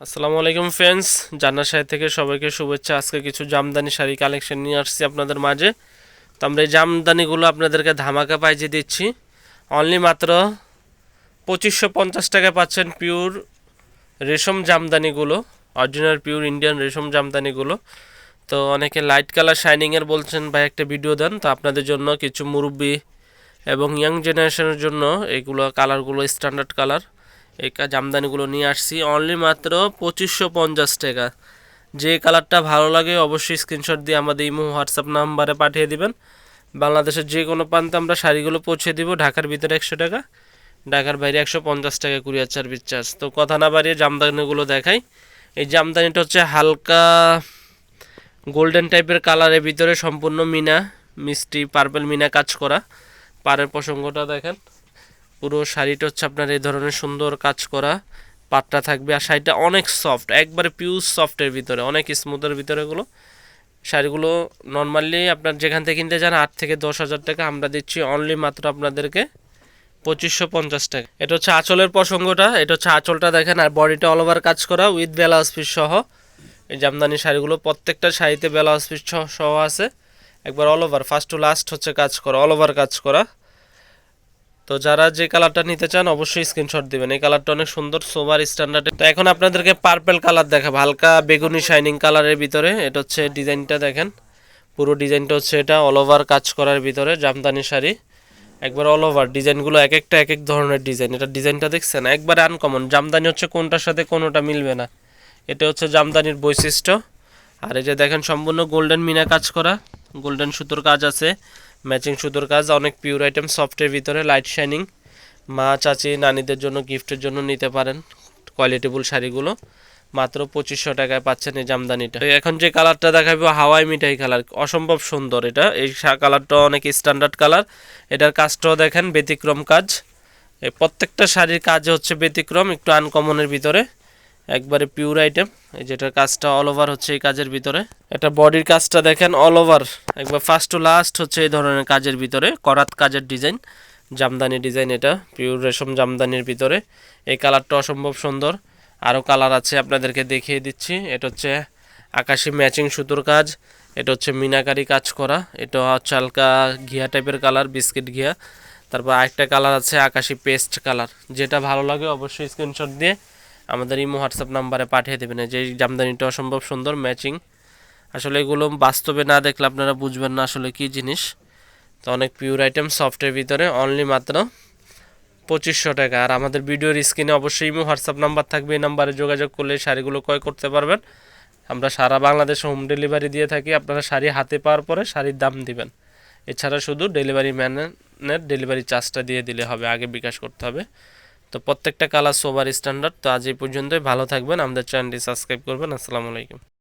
আসসালামু আলাইকুম ফ্রেন্ডস, জান্নাত শাড়ি থেকে সবাইকে শুভেচ্ছা। আজকে কিছু জামদানি শাড়ি কালেকশন নিয়ে আসছি আপনাদের মাঝে। তো আমরা এই জামদানিগুলো আপনাদেরকে ধামাকা প্রাইজে দিচ্ছি। অনলি মাত্র 2550 টাকায় পাচ্ছেন পিওর রেশম জামদানিগুলো, অরিজিনাল পিওর ইন্ডিয়ান রেশম জামদানিগুলো। তো অনেকে লাইট কালার শাইনিংয়ের বলছেন ভাই একটা ভিডিও দেন, তো আপনাদের জন্য কিছু মুরব্বি এবং ইয়াং জেনারেশনের জন্য এইগুলো কালারগুলো স্ট্যান্ডার্ড কালার, এই জামদানিগুলো নিয়ে আসছি অনলি মাত্র 2550 টাকা। যে কালারটা ভালো লাগে অবশ্যই স্ক্রিনশট দিয়ে আমাদের ইমো হোয়াটসঅ্যাপ নাম্বারে পাঠিয়ে দিবেন। বাংলাদেশের যে কোনো প্রান্তে আমরা শাড়িগুলো পৌঁছে দিব। ঢাকার ভিতরে 100 টাকা, ঢাকার বাইরে 150 টাকা কুরিয়ার সার্ভিস চার্জ। তো কথা না বাড়িয়ে জামদানিগুলো দেখাই। এই জামদানিটা হচ্ছে হালকা গোল্ডেন টাইপের কালারের ভিতরে, সম্পূর্ণ মিনা মিষ্টি পার্পল মিনা কাজ করা। পাড়ের প্রসঙ্গটা দেখেন, পুরো শাড়িটা হচ্ছে আপনার এই ধরনের সুন্দর কাজ করা পাটটা থাকবে। আর শাড়িটা অনেক সফট, একবারে পিওর সফটের ভিতরে, অনেক স্মুথের ভিতরে। এগুলো শাড়িগুলো নর্মালি আপনার যেখান থেকে কিনতে যান 8 থেকে 10 হাজার টাকা, আমরা দিচ্ছি অনলি মাত্র আপনাদেরকে 2550 টাকা। এটা হচ্ছে আঁচলের প্রসঙ্গটা, এটা হচ্ছে আঁচলটা দেখেন। আর বডিটা অল ওভার কাজ করা উইথ ব্লাউজ পিস সহ। এই জামদানি শাড়িগুলো প্রত্যেকটা শাড়িতে ব্লাউজ পিস সহ আছে, একবার all over first to last হচ্ছে কাজ করা, অল ওভার কাজ করা। তো যারা যে কালারটা নিতে চান অবশ্যই স্ক্রিনশট দিবেন। এই কালারটা অনেক সুন্দর, সোবার স্ট্যান্ডার্ড। তো এখন আপনাদেরকে পার্পল কালার দেখাবো, হালকা বেগুনি শাইনিং কালারের ভিতরে। এটা হচ্ছে ডিজাইনটা দেখেন, পুরো ডিজাইনটা হচ্ছে এটা অল ওভার কাজ করার ভিতরে জামদানি শাড়ি, একবার অল ওভার ডিজাইনগুলো এক একটা এক এক ধরনের ডিজাইন। এটা ডিজাইনটা দেখছেন একবারে আনকমন। জামদানি হচ্ছে কোনটার সাথে কোনোটা মিলবে না, এটা হচ্ছে জামদানির বৈশিষ্ট্য। আর এই যে দেখেন সম্পূর্ণ গোল্ডেন মিনা কাজ করা, গোল্ডেন সুতোর কাজ আছে, ম্যাচিং সুতোর কাজ, অনেক পিওর আইটেম, সফটের ভিতরে, লাইট শাইনিং। মা চাচি নানিদের জন্য গিফটের জন্য নিতে পারেন কোয়ালিটিফুল শাড়িগুলো। মাত্র 2500 টাকায় পাচ্ছেন এই জামদানিটা। এখন যে কালারটা দেখাবো হাওয়াই মিঠাই কালার, অসম্ভব সুন্দর এটা। এই কালারটা অনেক স্ট্যান্ডার্ড কালার। এটার কাজটাও দেখেন ব্যতিক্রম কাজ, এই প্রত্যেকটা শাড়ির কাজ হচ্ছে ব্যতিক্রম, একটু আনকমনের ভিতরে, একবারে পিওর আইটেম। এই যেটার কাজটা অল ওভার হচ্ছে এই কাজের ভিতরে। এটা বডির কাজটা দেখেন অল ওভার, একবার ফার্স্ট টু লাস্ট হচ্ছে এই ধরনের কাজের ভিতরে, করাত কাজের ডিজাইন, জামদানি ডিজাইন। এটা পিওর রেশম জামদানির ভিতরে। এই কালারটা অসম্ভব সুন্দর। আরও কালার আছে আপনাদেরকে দেখিয়ে দিচ্ছি। এটা হচ্ছে আকাশি ম্যাচিং সুতোর কাজ, এটা হচ্ছে মিনাকারি কাজ করা, এটা হচ্ছে হালকা ঘিয়া টাইপের কালার, বিস্কিট ঘিয়া। তারপর আরেকটা কালার আছে আকাশি পেস্ট কালার। যেটা ভালো লাগে অবশ্যই স্ক্রিনশট দিয়ে আমাদের ইমো হোয়াটসঅ্যাপ নাম্বারে পাঠিয়ে দেবেন। যে জামদানিটা অসম্ভব সুন্দর ম্যাচিং। আসলে এগুলো বাস্তবে না দেখলে আপনারা বুঝবেন না আসলে কি জিনিস। তো অনেক পিওর আইটেম সফটের ভিতরে, অনলি মাত্র 2500 টাকা। আর আমাদের ভিডিওর স্ক্রিনে অবশ্যই ইমো হোয়াটসঅ্যাপ নাম্বার থাকবে, এই নাম্বারে যোগাযোগ করলে শাড়িগুলো ক্রয় করতে পারবেন। আমরা সারা বাংলাদেশে হোম ডেলিভারি দিয়ে থাকি। আপনারা শাড়ি হাতে পাওয়ার পরে শাড়ির দাম দিবেন। এছাড়া শুধু ডেলিভারি ম্যানের ডেলিভারি চার্জটা দিয়ে দিলে হবে, আগে বিকাশ করতে হবে। তো প্রত্যেকটা কালার সোবার স্ট্যান্ডার্ড। তো আজ এই পর্যন্তই, ভালো থাকবেন, আমাদের চ্যানেলটি সাবস্ক্রাইব করবেন। আসসালামু আলাইকুম।